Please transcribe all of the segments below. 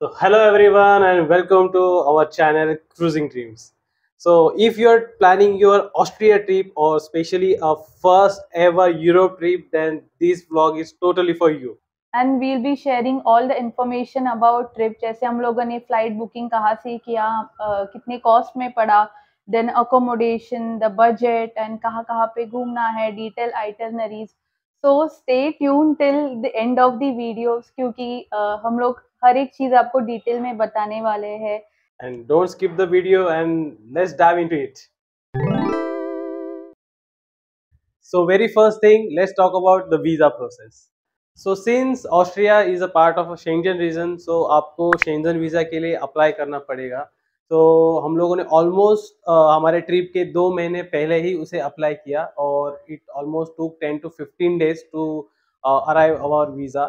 So hello everyone and welcome to our channel Cruising Dreams. So if you're planning your Austria trip or especially a first ever Europe trip, then this vlog is totally for you. And we'll be sharing all the information about trip, जैसे हम लोगों ने flight booking कहाँ से किया, कितने cost में पड़ा, then accommodation, the budget and कहाँ कहाँ पे घूमना है, detail itineraries. So stay tune till the end of the videos, क्योंकि हम लोग हर एक चीज़ आपको डिटेल में बताने वाले हैं. And don't skip the video and let's dive into it. So very first thing, let's talk about the visa process. So since Austria is a part of a Schengen region, so आपको Schengen visa के लिए apply करना पड़ेगा. तो हम लोगों ने almost हमारे ट्रिप के 2 महीने पहले ही उसे अप्लाई किया और it almost took 10 to 15 days to arrive our visa.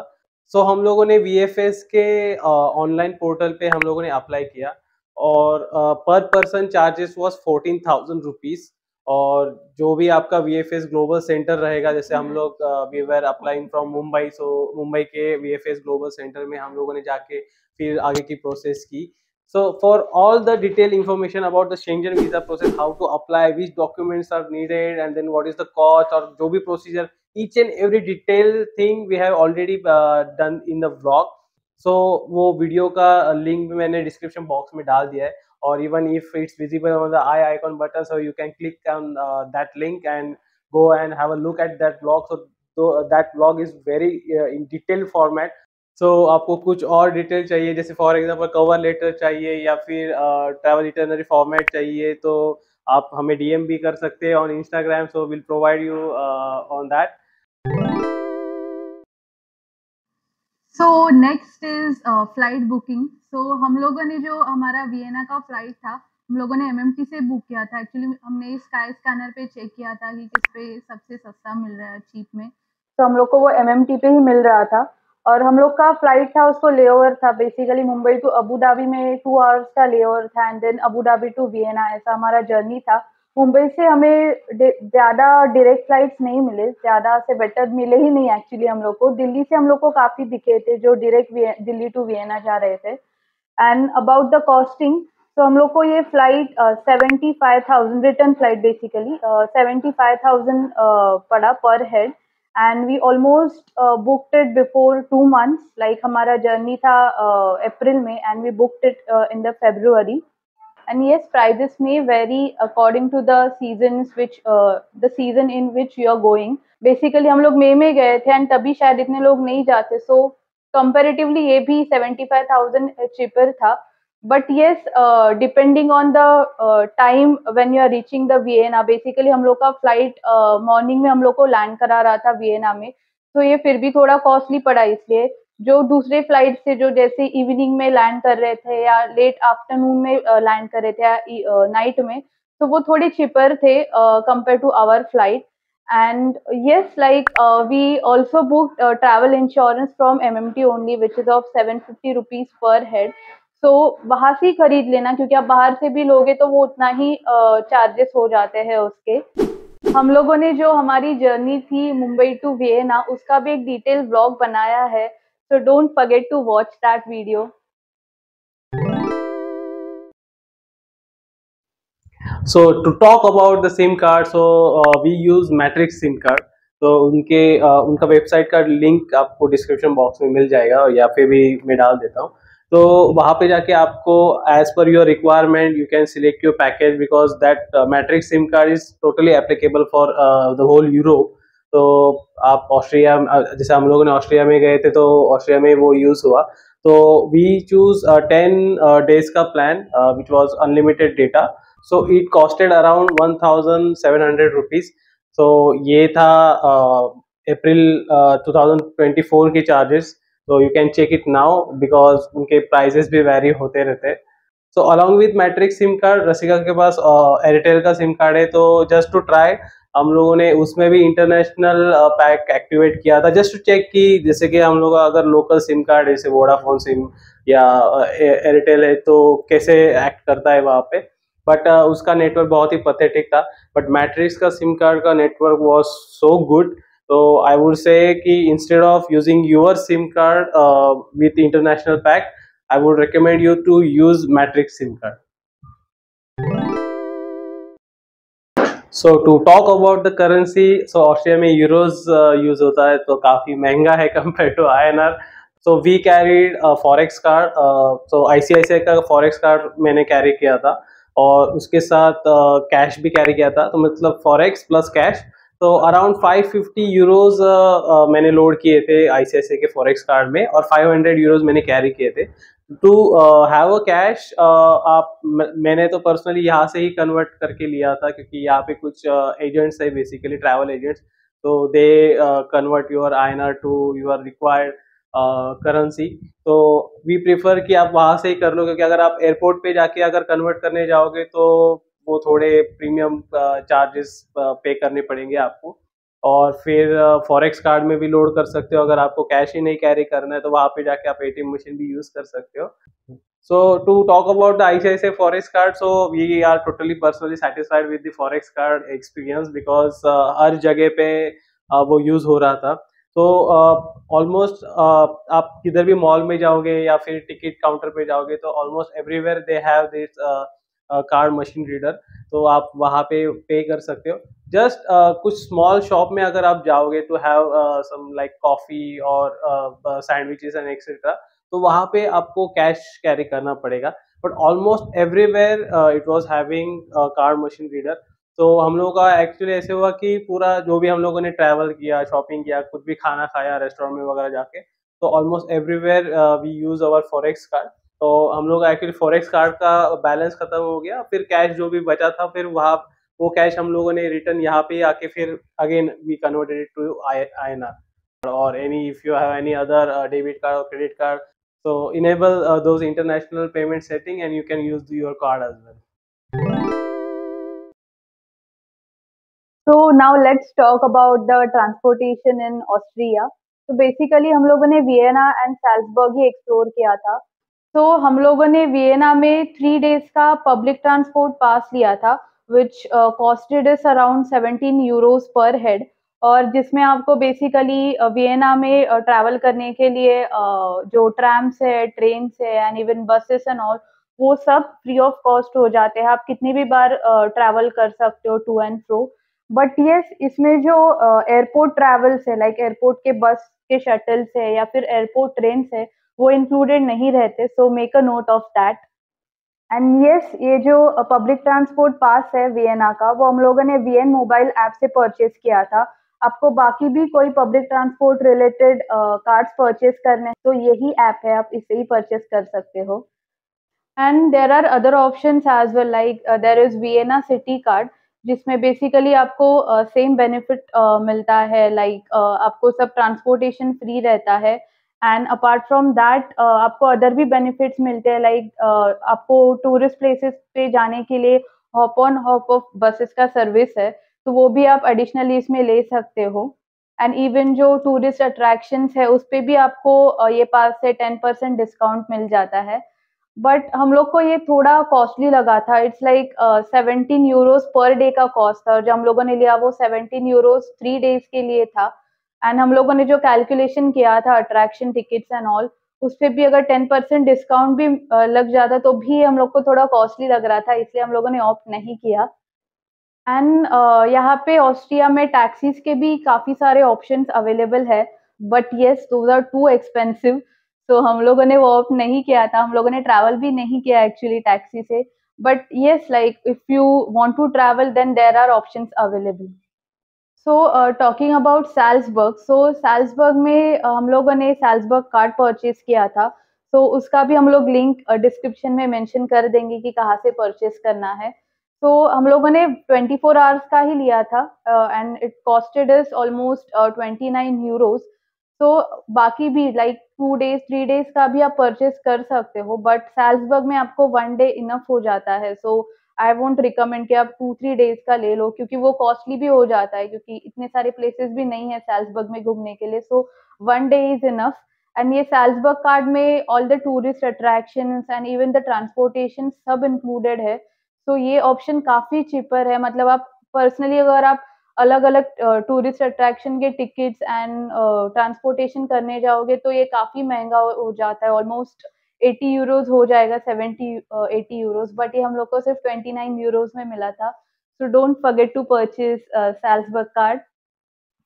So हम लोगों ने VFS के ऑनलाइन पोर्टल पे हम लोगों ने अप्लाई किया और पर पर्सन चार्जेस वॉज 14,000 रुपीज़. और जो भी आपका VFS ग्लोबल सेंटर रहेगा, जैसे हम लोग we were applying from Mumbai, so Mumbai के VFS ग्लोबल सेंटर में हम लोगों ने जाके फिर आगे की प्रोसेस की. So for all the detailed information about the Schengen visa process, how to apply, which documents are needed, and then what is the cost और जो भी procedure, each and every detailed thing we have already done in the vlog. So वो video का link भी मैंने description box में डाल दिया है. और even if it's visible on the I icon button, so you can click on that link and go and have a look at that vlog. So that vlog is very in detailed format. सो आपको कुछ और detail चाहिए, जैसे for example cover letter चाहिए या फिर travel itinerary format चाहिए, तो आप हमें DM भी कर सकते हैं on Instagram. So will provide you on that. So next is flight booking. So हम लोगों ने जो हमारा वियना का फ्लाइट था, हम लोगों ने MMT से बुक किया था. एक्चुअली हमने स्काई स्कैनर पे चेक किया था कि किस पे सबसे सस्ता मिल रहा है, चीप में. तो हम लोग को वो MMT पे ही मिल रहा था. और हम लोग का फ्लाइट था, उसको लेओवर था. Basically Mumbai to Abu Dhabi में 2 आवर्स का लेओवर था and then Abu Dhabi to Vienna, ऐसा हमारा जर्नी था. मुंबई से हमें ज़्यादा डायरेक्ट फ्लाइट्स नहीं मिले, ज़्यादा से बेटर मिले ही नहीं एक्चुअली हम लोग को. दिल्ली से हम लोग को काफ़ी दिखे थे जो डायरेक्ट दिल्ली टू वियना जा रहे थे. एंड अबाउट द कॉस्टिंग, तो हम लोग को ये फ्लाइट 75,000 रिटर्न फ्लाइट बेसिकली 75,000 पड़ा per head. And we almost booked it before 2 months. Like हमारा जर्नी था अप्रैल में and we booked it in the February. And yes, prices may vary according to the seasons the season in which you are going. Basically हम लोग मई में गए थे and तभी शायद इतने लोग नहीं जाते, सो कंपैरेटिवली ये भी 75,000 चीपर था. But yes, depending on the time when you are reaching the Vienna, basically हम लोग का फ्लाइट मॉर्निंग में हम लोग को लैंड करा रहा था वियना में, तो ये फिर भी थोड़ा कॉस्टली पड़ा. इसलिए जो दूसरे फ्लाइट से जो जैसे इवनिंग में लैंड कर रहे थे या लेट आफ्टरनून में लैंड कर रहे थे या नाइट में, तो वो थोड़े चिपर थे compare to our flight. And yes, like we also booked travel insurance from MMT only, which is of 750 rupees per head. so वहां से ही खरीद लेना, क्योंकि आप बाहर से भी लोगे तो वो उतना ही चार्जेस हो जाते हैं उसके. हम लोगों ने जो हमारी जर्नी थी मुंबई टू वियना, उसका भी एक डिटेल व्लॉग बनाया है, so don't forget to watch that video. So to talk about the SIM card, so we use Matrix SIM card. तो उनका वेबसाइट का लिंक आपको डिस्क्रिप्शन बॉक्स में मिल जाएगा या फिर भी मैं डाल देता हूँ. तो वहाँ पे जाके आपको as per your requirement you can select your package, because that matrix SIM card is totally applicable for the whole Europe. तो आप ऑस्ट्रिया, जैसे हम लोगों ने ऑस्ट्रिया में गए थे तो ऑस्ट्रिया में वो यूज़ हुआ. तो वी चूज 10 days का plan which was unlimited data. So it costed around 1,700 rupees. So ये था अप्रैल 2024 के charges. So you can check it now because उनके प्राइजेस भी वेरी होते रहते हैं. So along with Matrix SIM card, Rasika के पास एयरटेल का सिम कार्ड है. तो जस्ट टू ट्राई हम लोगों ने उसमें भी इंटरनेशनल पैक एक्टिवेट किया था, जस्ट टू चेक कि जैसे कि हम लोग अगर लोकल सिम कार्ड जैसे वोडाफोन सिम या एयरटेल है तो कैसे एक्ट करता है वहाँ पे. बट उसका नेटवर्क बहुत ही पथेटिक था. बट मैट्रिक्स का सिम कार्ड का नेटवर्क वॉज सो गुड. तो आई वुड से कि instead of using your SIM card with international pack, I would recommend you to use Matrix SIM card. So to talk about the currency, so Austria में euros use होता है, तो काफी महंगा है compare to INR. So we carried forex card. So ICICI का forex card मैंने carry किया था, और उसके साथ कैश भी कैरी किया था, तो मतलब फॉरेक्स प्लस कैश. तो अराउंड 550 यूरोज मैंने लोड किए थे ICICI के फॉरेक्स कार्ड में, और 500 यूरोज मैंने कैरी किए थे. टू हैव अ कैश, मैंने तो पर्सनली यहाँ से ही कन्वर्ट करके लिया था, क्योंकि यहाँ पे कुछ एजेंट्स है, बेसिकली ट्रैवल एजेंट्स, तो they convert your INR to your required currency. तो वी प्रेफर कि आप वहाँ से ही कर लो, क्योंकि अगर आप एयरपोर्ट पे जाके अगर कन्वर्ट करने जाओगे तो वो थोड़े प्रीमियम चार्जेस पे करने पड़ेंगे आपको. और फिर फॉरेक्स कार्ड में भी लोड कर सकते हो. अगर आपको कैश ही नहीं कैरी करना है तो वहाँ पे जाके आप ATM मशीन भी यूज कर सकते हो. So to talk about the ICICI Forex card, so we are totally personally satisfied with the Forex card experience, because हर जगह पे वो यूज हो रहा था. तो ऑलमोस्ट आप किधर भी मॉल में जाओगे या फिर टिकट काउंटर पे जाओगे, तो almost everywhere they have this card machine reader. तो आप वहाँ पे पे कर सकते हो. जस्ट कुछ स्मॉल शॉप में अगर आप जाओगे to have some like coffee और सैंडविचेस एंड एक्सेट्रा, तो वहाँ पे आपको कैश कैरी करना पड़ेगा. But almost everywhere it was having card machine reader. तो हम लोगों का एक्चुअली ऐसे हुआ कि पूरा जो भी हम लोगों ने ट्रैवल किया, शॉपिंग किया, कुछ भी खाना खाया रेस्टोरेंट में वगैरह जाके, तो almost everywhere we use our forex card. तो हम लोग का एक्चुअली फॉरेक्स कार्ड का बैलेंस खत्म हो गया, फिर कैश जो भी बचा था, फिर वहाँ वो कैश हम लोगों ने रिटर्न यहाँ पे आके फिर again we converted it to INR. or any if you have any other debit card or credit card, so enable those international payment setting and you can use your card as well. So now let's talk about the transportation in Austria. तो basically हम लोगों ने Vienna and सैल्सबर्ग he explore किया था. तो हम लोगों ने वियना में 3 डेज का पब्लिक ट्रांसपोर्ट पास लिया था, विच कॉस्टेड इज अराउंड 17 यूरोज पर हेड, और जिसमें आपको बेसिकली वियना में ट्रैवल करने के लिए जो ट्रैम्स है, ट्रेन्स है and even buses and all, वो सब फ्री ऑफ कॉस्ट हो जाते हैं. आप कितनी भी बार ट्रैवल कर सकते हो to and fro. But yes, इसमें जो एयरपोर्ट ट्रैवल्स है, लाइक एयरपोर्ट के बस के शटल्स है या फिर एयरपोर्ट ट्रेन्स है, वो इंक्लूडेड नहीं रहते. So make a note of that. And yes, ये जो पब्लिक ट्रांसपोर्ट पास है वियना का, वो हम लोगों ने वीएन मोबाइल ऐप से परचेज किया था. आपको बाकी भी कोई public transport related cards purchase करने हैं तो यही ऐप है, आप इसे ही परचेज कर सकते हो. And there are other options as well, like there is Vienna city card, जिसमें बेसिकली आपको सेम बेनिफिट मिलता है, लाइक आपको सब ट्रांसपोर्टेशन फ्री रहता है. एंड अपार्ट फ्रॉम दैट आपको अदर भी बेनिफिट्स मिलते हैं, लाइक आपको टूरिस्ट प्लेसेस पे जाने के लिए hop on hop off buses का सर्विस है, तो वो भी आप एडिशनली इसमें ले सकते हो. एंड इवन जो टूरिस्ट अट्रैक्शंस है उस पे भी आपको ये पास से 10% डिस्काउंट मिल जाता है. बट हम लोग को ये थोड़ा कॉस्टली लगा था. It's like 17 euros per day का कॉस्ट था, और जो हम लोगों ने लिया वो 17 यूरोज 3 डेज के लिए था. एंड हम लोगों ने जो कैलकुलेशन किया था अट्रैक्शन टिकट्स एंड ऑल, उस पे भी अगर 10% डिस्काउंट भी लग जाता तो भी हम लोग को थोड़ा कॉस्टली लग रहा था, इसलिए हम लोगों ने ऑप्ट नहीं किया. एंड यहाँ पे ऑस्ट्रिया में टैक्सीज के भी काफी सारे ऑप्शंस अवेलेबल है, but yes those are too expensive. तो हम लोगों ने वो ऑप्ट नहीं किया था. हम लोगों ने ट्रैवल भी नहीं किया एक्चुअली टैक्सी से. But yes, like if you want to travel then there are options available. So talking about Salzburg, so Salzburg में हम लोगों ने सैल्सबर्ग कार्ड परचेज किया था. तो उसका भी हम लोग लिंक डिस्क्रिप्शन में मेंशन कर देंगे कि कहाँ से परचेज करना है. तो हम लोगों ने 24 आवर्स का ही लिया था, and it costed is almost 29 euros. तो बाकी भी लाइक 2 डेज 3 डेज का भी आप परचेज कर सकते हो, बट सैल्सबर्ग में आपको 1 डे इनफ हो जाता है. सो आई वोंट रिकमेंड कि आप 2-3 डेज का ले लो, क्योंकि वो कॉस्टली भी हो जाता है, क्योंकि इतने सारे प्लेसेस भी नहीं है सैल्सबर्ग में घूमने के लिए. सो 1 डे इज इनफ. एंड ये सैल्सबर्ग कार्ड में all the tourist attractions and even the transportation सब इंक्लूडेड है. तो ये ऑप्शन काफी चीपर है. मतलब आप पर्सनली अगर आप अलग अलग टूरिस्ट अट्रैक्शन के टिकट्स एंड ट्रांसपोर्टेशन करने जाओगे तो ये काफी महंगा हो जाता है, ऑलमोस्ट 80 यूरोज हो जाएगा, 70-80 यूरोज, बट ये हम लोग को सिर्फ 29 यूरोज में मिला था. So don't forget to purchase Salzburg card.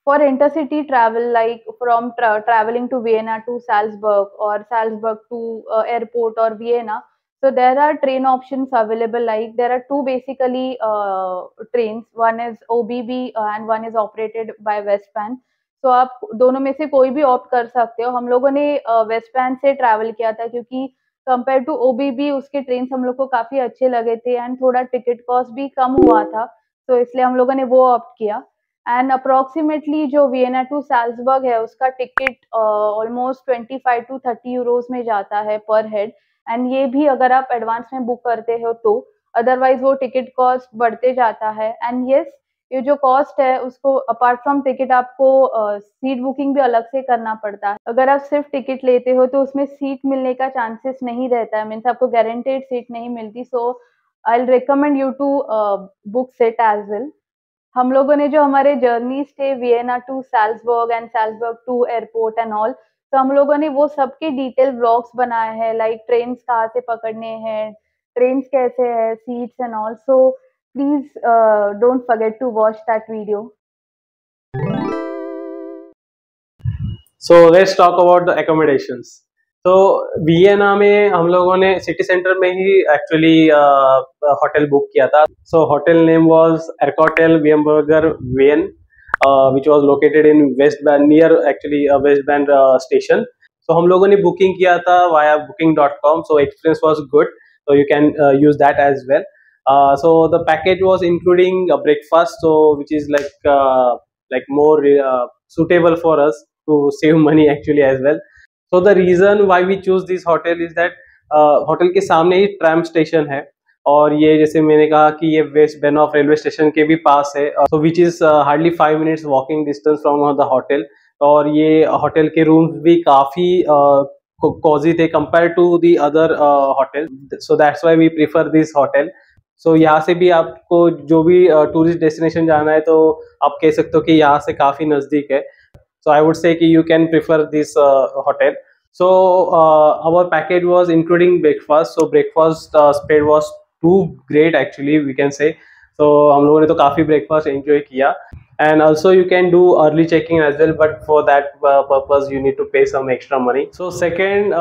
For intercity travel, like from traveling to Vienna to Salzburg or Salzburg to airport or Vienna, so there are train options available. Like there are two basically trains. One is OBB and one is operated by Westpan. So आप दोनों में से कोई भी opt कर सकते हो. हम लोगों ने वेस्टपैन से ट्रैवल किया था क्योंकि कंपेयर टू ओबीबी उसके ट्रेन हम लोग को काफी अच्छे लगे थे एंड थोड़ा टिकट कॉस्ट भी कम हुआ था, तो इसलिए हम लोगों ने वो ऑप्ट किया. एंड अप्रोक्सीमेटली जो वियना टू साल्जबर्ग है उसका टिकट ऑलमोस्ट 25 to 30 यूरोज में जाता है पर हेड. एंड ये भी अगर आप एडवांस में बुक करते हो तो, अदरवाइज वो टिकट कॉस्ट बढ़ते जाता है. एंड यस, ये जो कॉस्ट है उसको अपार्ट फ्रॉम टिकट आपको सीट बुकिंग भी अलग से करना पड़ता है. अगर आप सिर्फ टिकट लेते हो तो उसमें सीट मिलने का चांसेस नहीं रहता है, मीन्स आपको गारंटेड सीट नहीं मिलती. So I will recommend you to book seat as well. हम लोगों ने जो हमारे जर्नीज थे Vienna to Salzburg and Salzburg to airport and all, तो हम लोगों ने वो सबके डिटेल व्लॉग्स बनाए हैं, लाइक ट्रेन्स कहाँ से पकड़ने हैं, ट्रेन्स कैसे है, seats and all. So please don't forget to watch that video. So let's talk about the accommodations. तो वियना में हम लोगों ने सिटी सेंटर में ही एक्चुअली होटल बुक किया था. So hotel name was Arcotel Wimberger Wien, which was located in Westbahn near actually Westbahn station. So हम लोगों ने बुकिंग किया था via booking.com. So experience was good. So you can use that as well. So the package was including a breakfast, so which is like more suitable for us to save money actually as well. So the reason why we choose this hotel is that hotel के सामने ही tram station है, और ये जैसे मैंने कहा कि ये वेस्ट बेनॉफ रेलवे स्टेशन के भी पास है, so which is hardly 5 minutes walking distance from the hotel. और ये होटल के रूम्स भी काफी कोजी थे compare to the other hotel. So that's why we prefer this hotel. So यहाँ से भी आपको जो भी टूरिस्ट डेस्टिनेशन जाना है तो आप कह सकते हो कि यहाँ से काफी नजदीक है. So I would say कि you can prefer this hotel. So our package was including breakfast. So breakfast spread was too great actually, we can say. So हम लोगों ने तो काफी breakfast enjoy किया. And also you can do early check-in as well, but for that purpose you need to pay some extra money. So second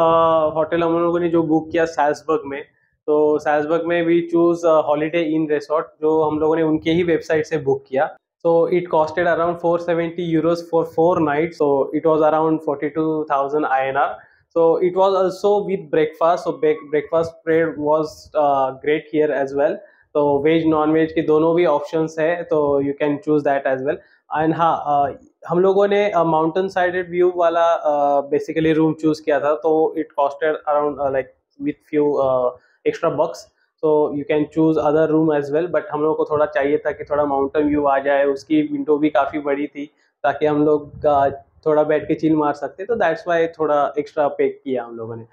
hotel हम लोगों ने जो book किया साल्जबर्ग में, तो साल्जबर्ग में we choose holiday in resort, जो हम लोगों ने उनके ही वेबसाइट से बुक किया. So it costed around 470 euros for 4 nights. So it was around 42,000 INR. So it was also with breakfast. So breakfast spread was great here as well. So veg non veg के दोनों भी options है, तो you can choose that as well. And हाँ, हम लोगों ने mountain sided view वाला बेसिकली रूम चूज किया था, तो it costed around like with few extra bucks. तो you can choose other room as well, but हम लोग को थोड़ा चाहिए था कि थोड़ा माउंटेन व्यू आ जाए, उसकी विंडो भी काफ़ी बड़ी थी ताकि हम लोग थोड़ा बैठ के चिल मार सकते, तो दैट्स वाई थोड़ा एक्स्ट्रा पे किया हम लोगों ने.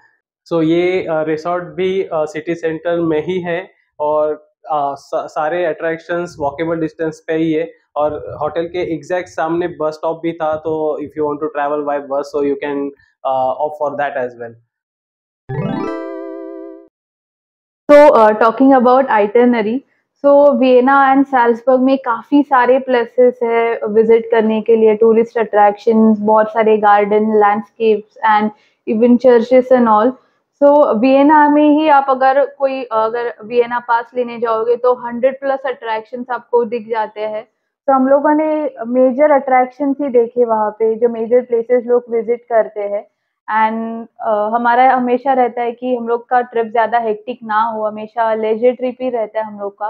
सो ये रिसोर्ट भी सिटी सेंटर में ही है, और सारे अट्रैक्शंस वॉकेबल डिस्टेंस पे ही है, और होटल के एग्जैक्ट सामने बस स्टॉप भी था. तो if you want to travel by bus, so you can opt for that as well. So talking about itinerary, so Vienna and Salzburg में काफ़ी सारे प्लेसेस है विजिट करने के लिए, टूरिस्ट अट्रैक्शंस, बहुत सारे garden, landscapes and even churches and all. So Vienna में ही आप अगर वियना पास लेने जाओगे तो 100+ अट्रैक्शंस आपको दिख जाते हैं. तो हम लोगों ने मेजर अट्रैक्शंस ही देखे वहाँ पे, जो मेजर प्लेसेस लोग विजिट करते हैं. एंड हमारा हमेशा रहता है कि हम लोग का ट्रिप ज़्यादा हेक्टिक ना हो, हमेशा लेजर ट्रिप ही रहता है हम लोग का.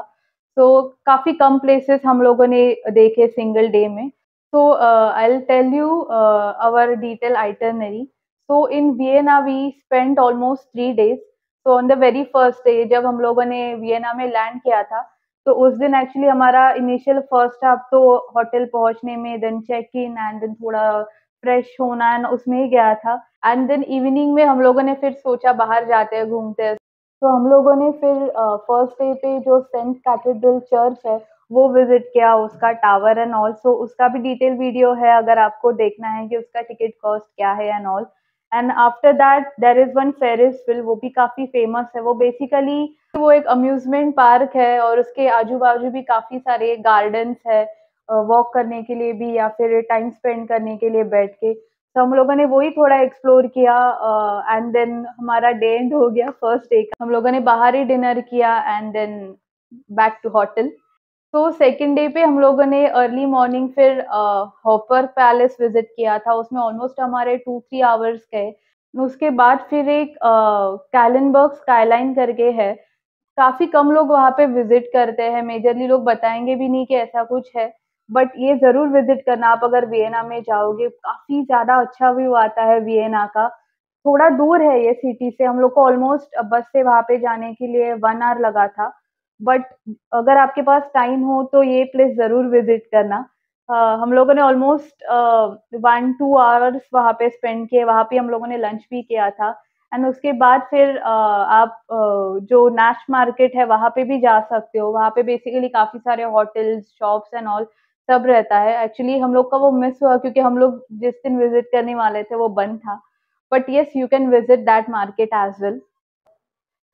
तो काफ़ी कम प्लेसेस हम लोगों ने देखे सिंगल डे में. So I will tell you our detail itinerary. So in Vienna we spent almost 3 days. So on the very first day जब हम लोगों ने वियना में लैंड किया था, तो उस दिन एक्चुअली हमारा इनिशियल फर्स्ट हाफ तो होटल पहुंचने में, then check in and then थोड़ा फ्रेश होना एंड उसमें ही गया था. एंड देन इवनिंग में हम लोगों ने फिर सोचा बाहर जाते हैं, घूमते हैं. तो हम लोगों ने फिर फर्स्ट डे पे जो सेंट कैथेड्रल चर्च है वो विजिट किया, उसका टावर एंड ऑल. सो उसका भी डिटेल वीडियो है अगर आपको देखना है कि उसका टिकट कॉस्ट क्या है and all. And after that there is one Ferris wheel, वो भी काफी फेमस है। वो बेसिकली वो एक अम्यूजमेंट पार्क है और उसके आजू बाजू भी काफी सारे गार्डन्स है, वॉक करने के लिए भी या फिर टाइम स्पेंड करने के लिए बैठ के। तो हम लोगों ने वही थोड़ा एक्सप्लोर किया एंड देन हमारा डे एंड हो गया फर्स्ट डे का। हम लोगों ने बाहर ही डिनर किया and then back to hotel. तो सेकंड डे पे हम लोगों ने अर्ली मॉर्निंग फिर हॉपर पैलेस विजिट किया था, उसमें ऑलमोस्ट हमारे 2-3 आवर्स गए। उसके बाद फिर एक कैलनबर्ग स्काईलाइन करके है, काफी कम लोग वहाँ पे विजिट करते हैं, मेजरली लोग बताएंगे भी नहीं कि ऐसा कुछ है, बट ये जरूर विजिट करना आप अगर वियना में जाओगे। काफी ज्यादा अच्छा व्यू आता है वियना का। थोड़ा दूर है ये सिटी से, हम लोग को ऑलमोस्ट बस से वहां पे जाने के लिए 1 आवर लगा था, बट अगर आपके पास टाइम हो तो ये प्लेस जरूर विजिट करना। हम लोगों ने ऑलमोस्ट 1-2 आवर्स वहाँ पे स्पेंड किए, वहाँ पे हम लोगों ने लंच भी किया था एंड उसके बाद फिर आप जो नैश मार्केट है वहाँ पे भी जा सकते हो। वहाँ पे बेसिकली काफी सारे होटल्स, शॉप्स एंड ऑल सब रहता है। एक्चुअली हम लोग का वो मिस हुआ क्योंकि हम लोग जिस दिन विजिट करने वाले थे वो बंद था, but yes you can visit that market as well.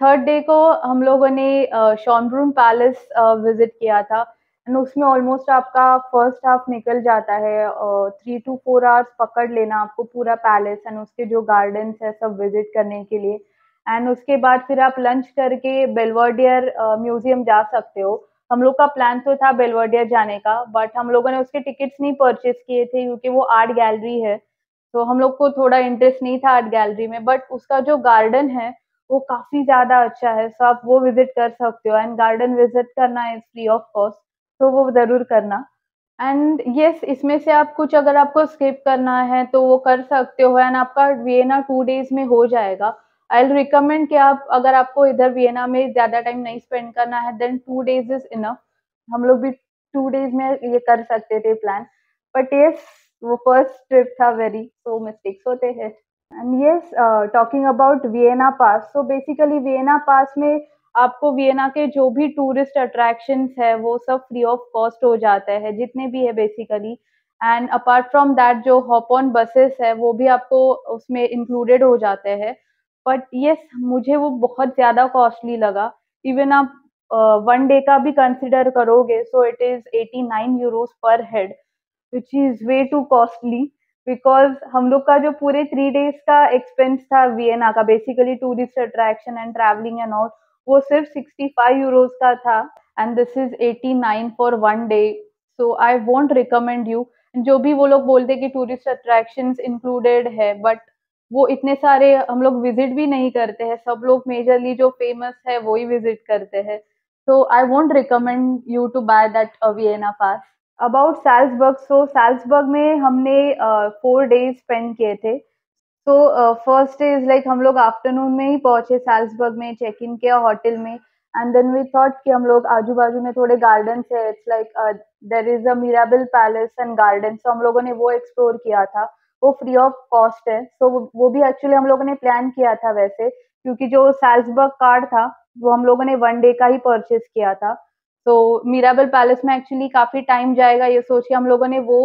Third day को हम लोगों ने शॉनब्रून पैलेस विजिट किया था एंड उसमें ऑलमोस्ट आपका फर्स्ट हाफ निकल जाता है, 3 to 4 आवर्स पकड़ लेना आपको पूरा पैलेस एंड उसके जो गार्डन्स है सब विजिट करने के लिए। एंड उसके बाद फिर आप लंच करके बेलवर्डियर म्यूजियम जा सकते हो। हम लोग का प्लान तो था बेलवर्डियर जाने का, बट हम लोगों ने उसके टिकट्स नहीं परचेज किए थे क्योंकि वो आर्ट गैलरी है, तो हम लोग को थोड़ा इंटरेस्ट नहीं था आर्ट गैलरी में। बट उसका जो गार्डन है वो काफी ज्यादा अच्छा है, सो आप वो विजिट कर सकते हो एंड गार्डन विजिट करना इज फ्री ऑफ कॉस्ट, तो वो जरूर करना। एंड यस इसमें से आप कुछ अगर आपको स्किप करना है तो वो कर सकते हो एंड आपका वियना 2 डेज में हो जाएगा। आई विल रिकमेंड कि आप अगर आपको इधर वियना में ज्यादा टाइम नहीं स्पेंड करना है देन 2 डेज इज इनफ। हम लोग भी 2 डेज में ये कर सकते थे प्लान, बट यस वो फर्स्ट ट्रिप था, वेरी सो मिस्टेक्स होते हैं। And yes talking about Vienna pass, so basically Vienna pass में आपको वियना के जो भी टूरिस्ट अट्रैक्शंस है वो सब फ्री ऑफ कॉस्ट हो जाते हैं, जितने भी है basically. And apart from that जो हॉप ऑन बसेस है वो भी आपको उसमें इंक्लूडेड हो जाते हैं, बट यस मुझे वो बहुत ज्यादा कॉस्टली लगा। इवन आप 1 डे का भी कंसिडर करोगे सो इट इज 89 यूरोज पर head, which is way to costly. Because हम लोग का जो पूरे 3 डेज का एक्सपेंस था वियना का, basically tourist attraction and travelling and all, वो सिर्फ 65 यूरोज का था and this is 89 for 1 day. So I won't recommend you. जो भी वो लोग बोलते कि टूरिस्ट अट्रैक्शन इंक्लूडेड है, बट वो इतने सारे हम लोग विजिट भी नहीं करते हैं, सब लोग मेजरली जो फेमस है वो ही विजिट करते हैं। So I won't recommend you to buy that Vienna pass. About Salzburg, so Salzburg में हमने 4 डेज स्पेंड किए थे। तो फर्स्ट इज लाइक हम लोग आफ्टरनून में ही पहुंचे सैल्सबर्ग में, चेक इन किया होटल में एंड देन वी थॉट कि हम लोग आजू बाजू में थोड़े गार्डन है, it's like there is a Mirabell palace and garden, तो हम लोगों ने वो एक्सप्लोर किया था। वो फ्री ऑफ कॉस्ट है, तो वो भी एक्चुअली हम लोगों ने प्लान किया था वैसे, क्योंकि जो सैल्सबर्ग कार्ड था वो हम लोगों ने 1 डे का ही परचेज किया था। तो मिराबल पैलेस में एक्चुअली काफी टाइम जाएगा ये सोच के हम लोगों ने वो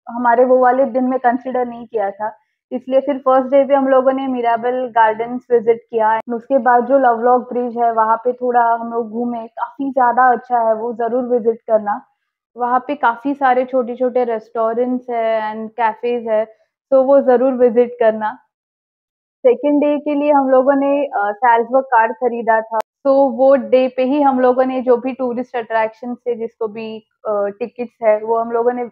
हमारे वो वाले दिन में कंसिडर नहीं किया था, इसलिए फिर फर्स्ट डे पे हम लोगों ने मिराबल गार्डन्स विजिट किया। उसके बाद जो लवलॉक ब्रिज है वहां पे थोड़ा हम लोग घूमे, काफी ज्यादा अच्छा है, वो जरूर विजिट करना। वहां पे काफी सारे छोटे छोटे रेस्टोरेंट्स है एंड कैफेज है, तो वो जरूर विजिट करना। सेकेंड डे के लिए हम लोगों ने सैल्सबर्ग कार्ड खरीदा था, तो वो डे पे ही हम लोगों ने जो भी टूरिस्ट अट्रैक्शन थे जिसको भी टिकट्स है वो हम लोगों ने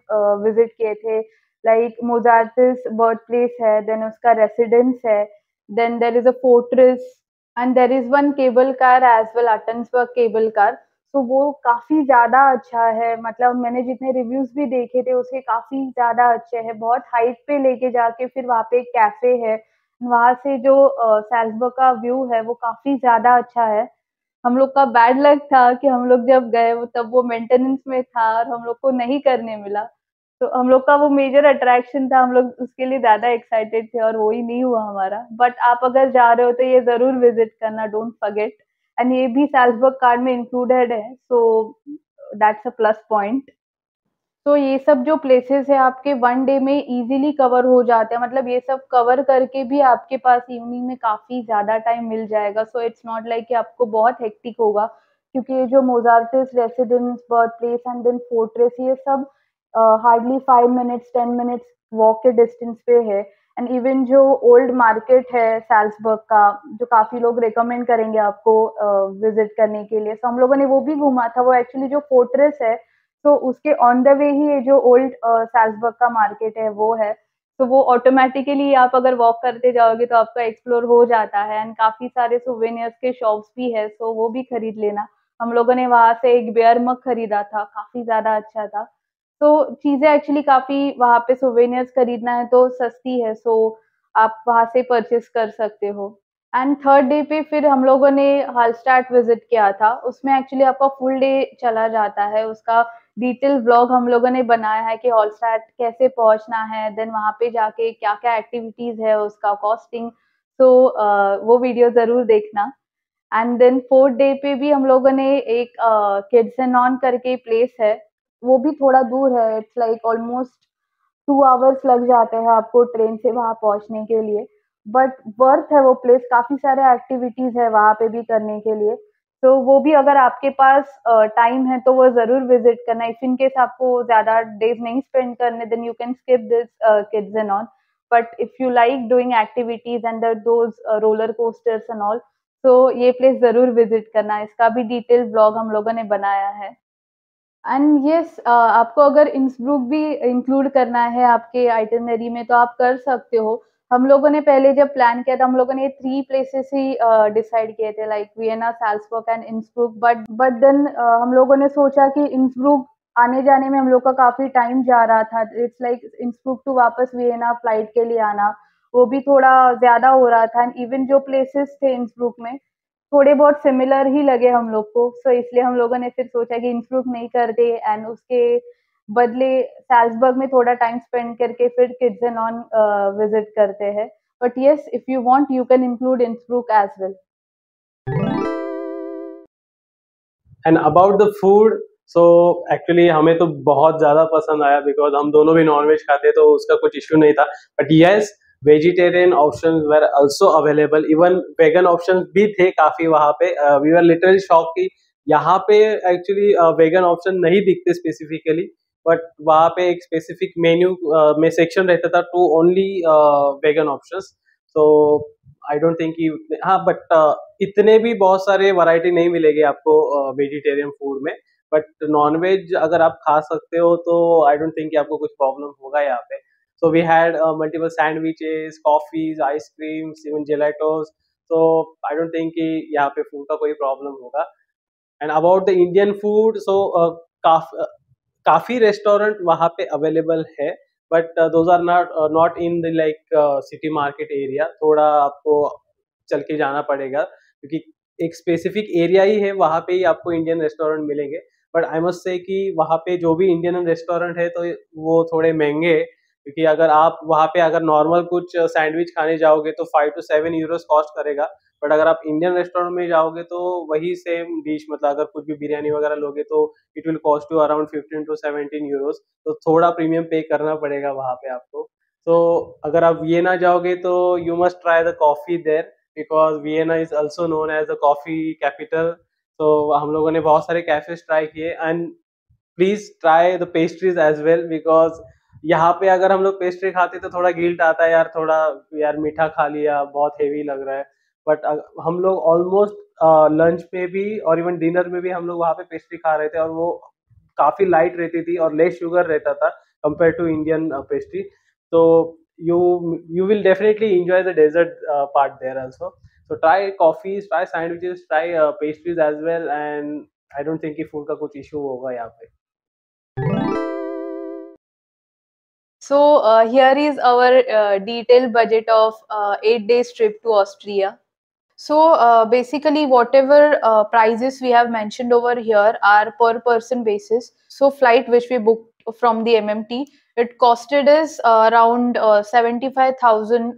विजिट किए थे। लाइक मोजार्टिस बर्थ प्लेस है, देन उसका रेसिडेंस है, then there is a fortress and there is one cable car as well, Untersberg cable car. तो वो काफी ज्यादा अच्छा है, मतलब मैंने जितने रिव्यूज भी देखे थे उसके काफी ज्यादा अच्छे हैं। बहुत हाइट पे लेके जाके फिर वहाँ पे एक कैफे है, वहां से जो सैल्सबर्ग का व्यू है वो काफी ज्यादा अच्छा है। हम लोग का बैड लक था कि हम लोग जब गए वो तब वो मेंटेनेंस में था और हम लोग को नहीं करने मिला, तो हम लोग का वो मेजर अट्रैक्शन था, हम लोग उसके लिए ज्यादा एक्साइटेड थे और वो ही नहीं हुआ हमारा। बट आप अगर जा रहे हो तो ये जरूर विजिट करना, डोंट फॉरगेट। एंड ये भी सैल्सबर्ग कार्ड में इंक्लूडेड है, so that's a plus point. तो ये सब जो प्लेसेस है आपके 1 डे में इजीली कवर हो जाते हैं, मतलब ये सब कवर करके भी आपके पास इवनिंग में काफ़ी ज़्यादा टाइम मिल जाएगा। सो इट्स नॉट लाइक कि आपको बहुत हेक्टिक होगा, क्योंकि ये जो Mozart's residence, birth place and then fortress, ये सब हार्डली 5 मिनट्स 10 मिनट्स वॉक के डिस्टेंस पे है। एंड इवन जो ओल्ड मार्केट है साल्ज़बर्ग का, जो काफ़ी लोग रिकमेंड करेंगे आपको विज़िट करने के लिए, सो हम लोगों ने वो भी घूमा था। वो एक्चुअली जो फोर्ट्रेस है, तो उसके ऑन द वे ही ये जो ओल्ड साल्ज़बर्ग का मार्केट है वो है। तो वो ऑटोमैटिकली आप अगर वॉक करते जाओगे तो आपका एक्सप्लोर हो जाता है, एंड काफ़ी सारे सोवेनिर्स के शॉप्स भी है, सो वो भी खरीद लेना। हम लोगों ने वहाँ से एक बियर मग खरीदा था, काफ़ी ज़्यादा अच्छा था। तो चीज़ें एक्चुअली काफ़ी वहाँ पे सोवेनिर्स खरीदना है तो सस्ती है, सो आप वहाँ से परचेज़ कर सकते हो। एंड थर्ड डे पे फिर हम लोगों ने हालस्टाट विज़िट किया था। उसमें एक्चुअली आपका फुल डे चला जाता है। उसका डिटेल व्लॉग हम लोगों ने बनाया है कि हॉलस्टाट कैसे पहुँचना है, देन वहाँ पे जाके क्या-क्या एक्टिविटीज़ है, उसका कॉस्टिंग। तो वो वीडियो ज़रूर देखना। एंड देन फोर्थ डे पे भी हम लोगों ने एक किड्सनॉन करके प्लेस है, वो भी थोड़ा दूर है। इट्स लाइक ऑलमोस्ट 2 आवर्स लग जाते हैं आपको ट्रेन से वहाँ पहुँचने के लिए, बट वर्थ है वो प्लेस, काफ़ी सारे एक्टिविटीज़ है वहाँ पे भी करने के लिए। तो वो भी अगर आपके पास टाइम है तो वो ज़रूर विज़िट करना। इफ इन केस आपको ज़्यादा डेज़ नहीं स्पेंड करने, then you can skip this kids and all. But if you like doing activities and those roller coasters and all, तो ये प्लेस ज़रूर विज़िट करना। इसका भी डिटेल व्लॉग हम लोगों ने बनाया है। एंड यस, आपको अगर इंसब्रूक भी इंक्लूड करना है आपके आइटिनरी में तो आप कर सकते हो। हम लोगों ने पहले जब प्लान किया था, हम लोगों ने 3 प्लेसेस ही डिसाइड किए थे, like Vienna, Salzburg and Innsbruck, but then हम लोगों ने सोचा कि इंसब्रूक आने-जाने में हम लोग का काफ़ी टाइम जा रहा था। इट्स लाइक इंसब्रूक टू वापस वियना फ्लाइट के लिए आना, वो भी थोड़ा ज़्यादा हो रहा था। एंड इवन जो प्लेसेस थे इंसब्रूक में, थोड़े बहुत सिमिलर ही लगे हम लोग को, सो इसलिए हम लोगों ने फिर सोचा कि इंसब्रूक नहीं करते एंड उसके बदले साल्ज़बर्ग में थोड़ा टाइम स्पेंड करके फिर किड्सनॉन विज़िट करते हैं। But yes, if you want you can include Innsbruck as well. And about the food, so actually हमें तो बहुत ज़्यादा पसंद आया बिकॉज हम दोनों भी नॉनवेज खाते तो उसका कुछ इश्यू नहीं था। But yes, vegetarian options were also available, even vegan options भी थे काफ़ी वहाँ पे। वी वर लिटरली शॉक कि यहाँ पे एक्चुअली वेगन ऑप्शन नहीं दिखते स्पेसिफिकली, बट वहाँ पे एक स्पेसिफिक मेन्यू में सेक्शन रहता था to only vegan options. So I don't think कि हाँ, बट इतने भी बहुत सारे वैरायटी नहीं मिलेगी आपको वेजिटेरियन फूड में। बट नॉनवेज अगर आप खा सकते हो तो आई डोंट थिंक कि आपको कुछ प्रॉब्लम होगा यहाँ पे। So we had multiple sandwiches, coffees, ice creams, even gelatos. तो आई डोंट थिंक कि यहाँ पे फूड का कोई प्रॉब्लम होगा। And about the Indian food, so काफी रेस्टोरेंट वहाँ पे अवेलेबल है, but those are not not in the like city market area. थोड़ा आपको चल के जाना पड़ेगा क्योंकि एक स्पेसिफिक एरिया ही है, वहाँ पे ही आपको इंडियन रेस्टोरेंट मिलेंगे। बट आई मस्ट से कि वहाँ पे जो भी इंडियन रेस्टोरेंट है तो वो थोड़े महंगे है, क्योंकि अगर आप वहाँ पे अगर नॉर्मल कुछ सैंडविच खाने जाओगे तो 5 to 7 यूरोस कॉस्ट करेगा। बट अगर आप इंडियन रेस्टोरेंट में जाओगे तो वही सेम डिश, मतलब अगर कुछ भी बिरयानी वगैरह लोगे तो it will cost you around 15 to 17 Euros. तो थोड़ा प्रीमियम पे करना पड़ेगा वहाँ पे आपको। तो अगर आप वियना जाओगे तो you must try the coffee there, because Vienna is also known as the coffee capital. तो हम लोगों ने बहुत सारे कैफेज ट्राई किए, and please try the pastries as well, because यहाँ पे अगर हम लोग पेस्ट्री खाते तो थोड़ा गिल्ट आता है यार, थोड़ा यार मीठा खा लिया, बहुत हेवी लग रहा है। बट हम लोग ऑलमोस्ट लंच में भी और इवन डिनर में भी हम लोग वहाँ पे पेस्ट्री खा रहे थे, और वो काफी लाइट रहती थी और लेस शुगर रहता था कंपेयर टू इंडियन पेस्ट्री। तो you you will definitely enjoy the dessert part there also. So try coffees, try sandwiches, try pastries as well, and I don't think कि food का कुछ issue होगा यहाँ पे। So here is our detailed budget of 8 days trip to Austria. So basically whatever prices we have mentioned over here are per person basis. So flight which we booked from the MMT, it costed us around 75,000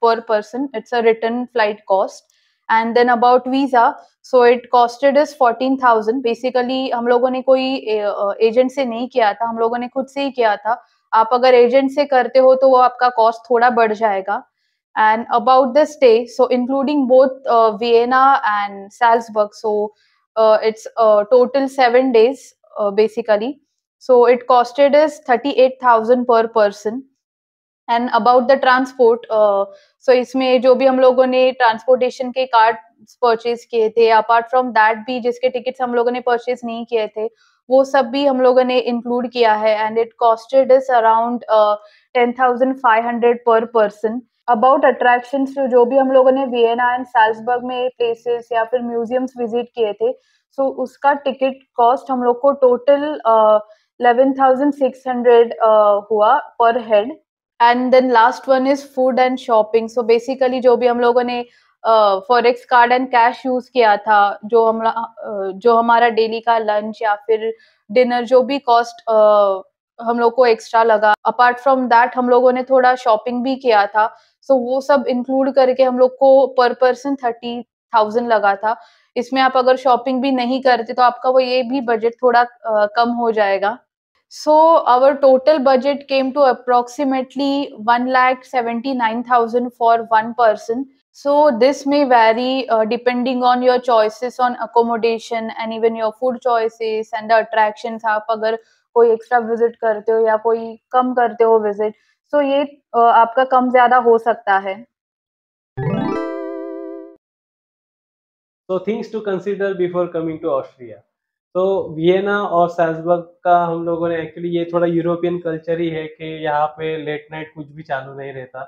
per person. It's a return flight cost. And then about visa, so it costed is 14,000। Basically हम लोगों ने कोई agent से नहीं किया था, हम लोगों ने खुद से ही किया था। आप अगर एजेंट से करते हो तो वो आपका कॉस्ट थोड़ा बढ़ जाएगा। And about the stay, so including both Vienna and Salzburg, so it's total 7 days basically, so it costed us 38,000 per person। And about the transport, so इसमें जो भी हम लोगों ने ट्रांसपोर्टेशन के कार्ड परचेज किए थे, अपार्ट फ्रॉम दैट भी जिसके टिकट्स हम लोगों ने परचेज नहीं किए थे, वो सब भी हम लोगों ने इंक्लूड किया है। And it costed is around 10,500 पर पर्सन। अबाउट अट्रैक्शंस, तो जो भी हम लोगों ने वियना एंड साल्सबर्ग में प्लेसेस या फिर म्यूजियम्स विजिट किए थे, सो उसका टिकट कॉस्ट हम लोग को टोटल 11,600 हुआ per head. And then last one is food and shopping. So basically जो भी हम लोगों ने forex card and cash use किया था, जो हमारा डेली का लंच या फिर डिनर, जो भी कॉस्ट हम लोग को एक्स्ट्रा लगा, अपार्ट फ्रॉम दैट हम लोगों ने थोड़ा शॉपिंग भी किया था। सो वो सब इंक्लूड करके हम लोग को पर पर्सन 30,000 लगा था। इसमें आप अगर शॉपिंग भी नहीं करते तो आपका वो ये भी बजट थोड़ा कम हो जाएगा। So our total budget came to approximately 1,79,000 for one person. So this may vary depending on your choices on accommodation and even your food choices and the attractions। आप अगर कोई एक्स्ट्रा विजिट करते हो या कोई कम करते हो विजिट, so ये आपका कम ज्यादा हो सकता है। So things to consider before coming to Austria. तो वियना और सैल्जबर्ग का हम लोगों ने एक्चुअली, ये थोड़ा यूरोपियन कल्चर ही है कि यहाँ पे लेट नाइट कुछ भी चालू नहीं रहता।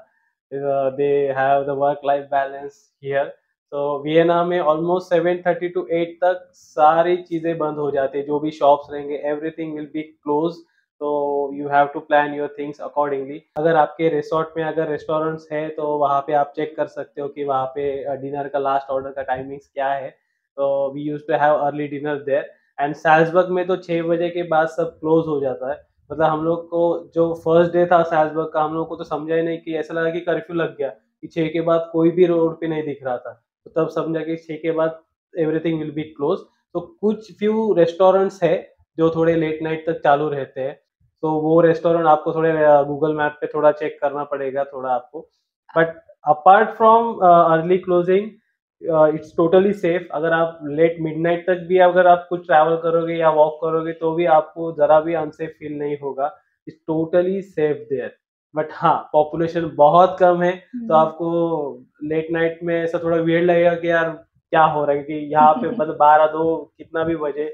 They have the work life balance here. तो वियना में ऑलमोस्ट 7:30 to 8 तक सारी चीज़ें बंद हो जाती है, जो भी शॉप्स रहेंगे एवरीथिंग विल बी क्लोज। तो you have to plan your things accordingly. अगर आपके रिसोर्ट में अगर रेस्टोरेंट्स है तो वहाँ पे आप चेक कर सकते हो कि वहाँ पे डिनर का लास्ट ऑर्डर का टाइमिंग्स क्या है। तो we use to have early dinner there. And Salzburg में तो 6 बजे के बाद सब क्लोज हो जाता है। मतलब हम लोग को जो फर्स्ट डे था सैल्जबर्ग का, हम लोग को तो समझा ही नहीं, कि ऐसा लगा कि कर्फ्यू लग गया, कि 6 के बाद कोई भी रोड पे नहीं दिख रहा था। तो तब समझा कि 6 के बाद एवरीथिंग विल बी क्लोज। तो कुछ फ्यू रेस्टोरेंट्स है जो थोड़े लेट नाइट तक चालू रहते हैं। तो वो रेस्टोरेंट आपको थोड़े गूगल मैप पे थोड़ा चेक करना पड़ेगा थोड़ा आपको। But apart from early closing, it's totally safe. अगर आप लेट मिडनाइट तक भी अगर आप कुछ ट्रैवल करोगे या वॉक करोगे तो भी आपको जरा भी अनसेफ फील नहीं होगा। It's totally safe there. But हाँ, पॉपुलेशन बहुत कम है, तो आपको लेट नाइट में ऐसा थोड़ा वियर्ड लगेगा कि यार क्या हो रहा है, कि यहाँ पे मतलब 12-2 कितना भी बजे,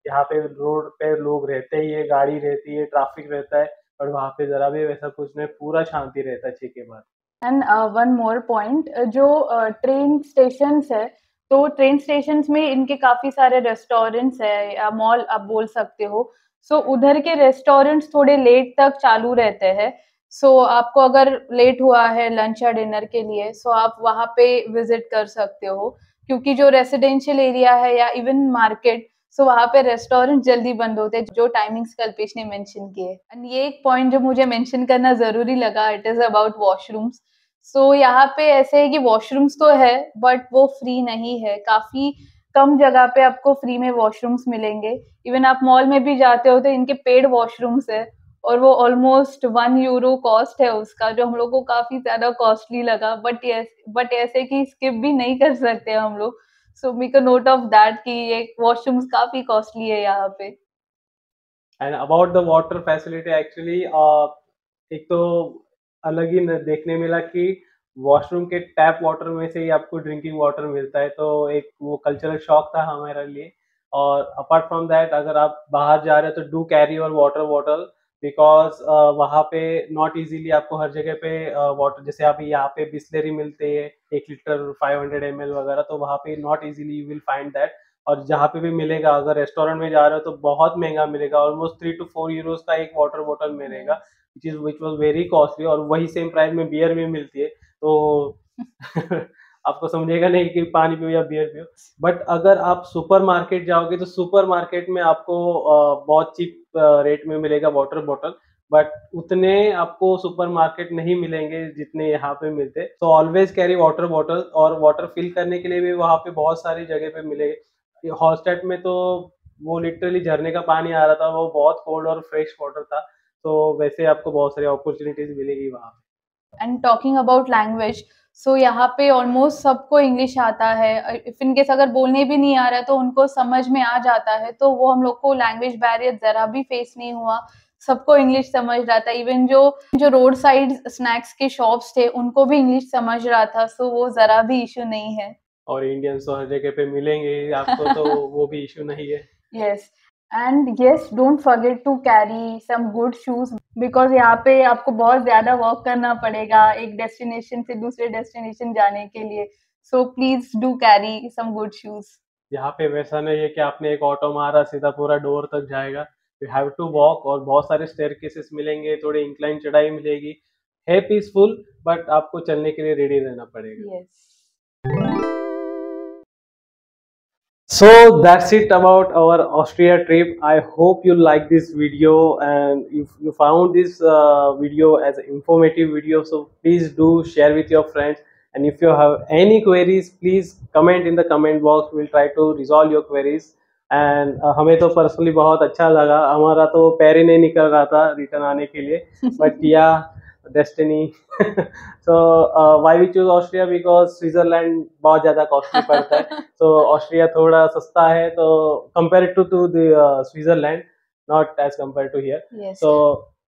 यहाँ पे रोड पे लोग रहते ही है, गाड़ी रहती है, ट्रैफिक रहता है। और वहाँ पे जरा भी वैसा कुछ नहीं, पूरा शांति रहता है 6 के बाद। एंड वन मोर पॉइंट, जो ट्रेन स्टेशंस है, तो ट्रेन स्टेशंस में इनके काफी सारे रेस्टोरेंट्स है या मॉल आप बोल सकते हो। सो उधर के रेस्टोरेंट्स थोड़े लेट तक चालू रहते हैं। सो आपको अगर लेट हुआ है लंच या डिनर के लिए, सो आप वहाँ पे विजिट कर सकते हो, क्योंकि जो रेसिडेंशियल एरिया है या इवन मार्केट, सो वहाँ पे रेस्टोरेंट जल्दी बंद होते हैं, जो टाइमिंग्स कल्पेश ने मेंशन किए। एंड ये एक पॉइंट जो मुझे मेंशन करना जरूरी लगा, इट इज अबाउट वॉशरूम्स। सो यहाँ पे ऐसे है कि वॉशरूम्स तो है बट वो फ्री नहीं है। काफी कम जगह पे आपको फ्री में वॉशरूम्स मिलेंगे। इवन आप मॉल में भी जाते हो तो इनके पेड वॉशरूम्स है, और वो ऑलमोस्ट 1 यूरो कॉस्ट है उसका, जो हम लोग को काफी ज्यादा कॉस्टली लगा। बट ऐसे कि स्किप भी नहीं कर सकते हम लोग। So make a note of that कि ये वॉशरूम्स काफी कॉस्टली है यहाँ पे। And about the water facility actually, एक तो अलग ही देखने मिला कि वॉशरूम के टैप वाटर में से ही आपको ड्रिंकिंग वाटर मिलता है। तो एक वो कल्चरल शॉक था हमारे लिए। और अपार्ट फ्रॉम दैट, अगर आप बाहर जा रहे हो तो do carry your water bottle, because वहाँ पे नॉट इजीली आपको हर जगह पे वाटर, जैसे आप यहाँ पे बिस्लेरी मिलते हैं 1 लीटर 500 ml वगैरह, तो वहाँ पे not easily you will find that. और जहाँ पे भी मिलेगा, अगर रेस्टोरेंट में जा रहे हो तो बहुत महंगा मिलेगा, ऑलमोस्ट 3 to 4 यूरोज का एक वाटर बॉटल मिलेगा, विच वॉज वेरी कॉस्टली। और वही सेम प्राइस में बियर भी मिलती है। तो आपको समझेगा नहीं कि पानी पियो या बियर पियो। बट अगर आप सुपर मार्केट जाओगे तो सुपर मार्केट में आपको बहुत चीप रेट में मिलेगा वाटर बॉटल। बट उतने आपको सुपरमार्केट नहीं मिलेंगे जितने यहाँ पे मिलते। तो ऑलवेज कैरी वाटर बॉटल, और वाटर फिल करने के लिए भी वहाँ पे बहुत सारी जगह पे मिलेगी। हॉस्टेट में तो वो लिटरली झरने का पानी आ रहा था, वो बहुत कोल्ड और फ्रेश वाटर था। तो वैसे आपको बहुत सारी अपॉर्चुनिटीज मिलेगी वहाँ पे। एंड टॉकिंग अबाउट लैंग्वेज, सो यहाँ पे ऑलमोस्ट सबको इंग्लिश आता है। इफ इन केस अगर बोलने भी नहीं आ रहा है तो उनको समझ में आ जाता है, तो वो हम लोग को लैंग्वेज बैरियर जरा भी फेस नहीं हुआ। सबको इंग्लिश समझ रहा था। इवन जो जो रोड साइड स्नैक्स के शॉप्स थे उनको भी इंग्लिश समझ रहा था, सो वो जरा भी इशू नहीं है। और इंडियंस तो हर जगह पे मिलेंगे ही आपको, तो वो भी इशू नहीं है। Yes, and yes, don't forget to carry some good shoes, because यहाँ पे आपको बहुत ज्यादा वर्क करना पड़ेगा एक डेस्टिनेशन से दूसरे डेस्टिनेशन जाने के लिए। So please do carry some good shoes. यहाँ पे वैसा नहीं है कि आपने एक ऑटो मारा सीधा पूरा डोर तक जाएगा। यू हैव टू वॉक, और बहुत सारे स्टेयरकेसेस मिलेंगे, थोड़ी इंक्लाइन चढ़ाई मिलेगी। है पीसफुल, बट आपको चलने के लिए रेडी रहना पड़ेगा। Yes. So that's it about our Austria trip. I hope you like this video, and if you found this video as an informative video, so please do share with your friends. And if you have any queries, please comment in the comment box. We'll try to resolve your queries. And हमें तो personally बहुत अच्छा लगा, हमारा तो पैर ही नहीं निकल रहा था रिटर्न आने के लिए, बट या destiny. So why we choose Austria, because Switzerland बहुत ज़्यादा कॉस्टली पड़ता है। तो ऑस्ट्रिया थोड़ा सस्ता है, तो compare to the Switzerland, not as compare to here. So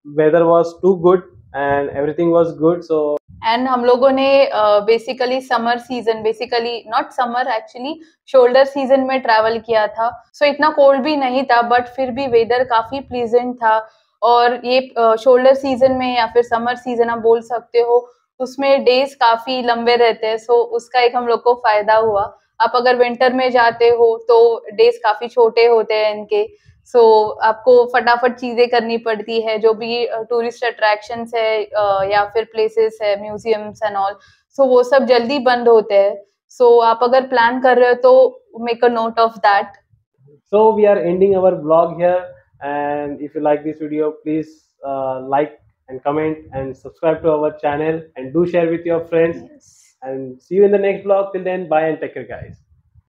weather was too good and everything was good. So and हम लोगों ने basically summer season, basically not summer, actually shoulder season में ट्रैवल किया था। सो इतना कोल्ड भी नहीं था, बट फिर भी वेदर काफी प्लीजेंट था। और ये शोल्डर सीजन में या फिर समर सीजन आप बोल सकते हो, उसमें डेज काफी लंबे रहते हैं। सो उसका एक हम लोग को फायदा हुआ। आप अगर विंटर में जाते हो तो डेज काफी छोटे होते हैं इनके। सो आपको फटाफट चीजें करनी पड़ती है, जो भी टूरिस्ट अट्रैक्शंस है या फिर प्लेसेस है, म्यूजियम्स एंड ऑल, सो वो सब जल्दी बंद होते हैं। सो आप अगर प्लान कर रहे हो तो make a note of that. So we are ending our vlog here, and if you like this video, please like and comment and subscribe to our channel, and do share with your friends. Yes. And see you in the next vlog. Till then, bye and take care, guys.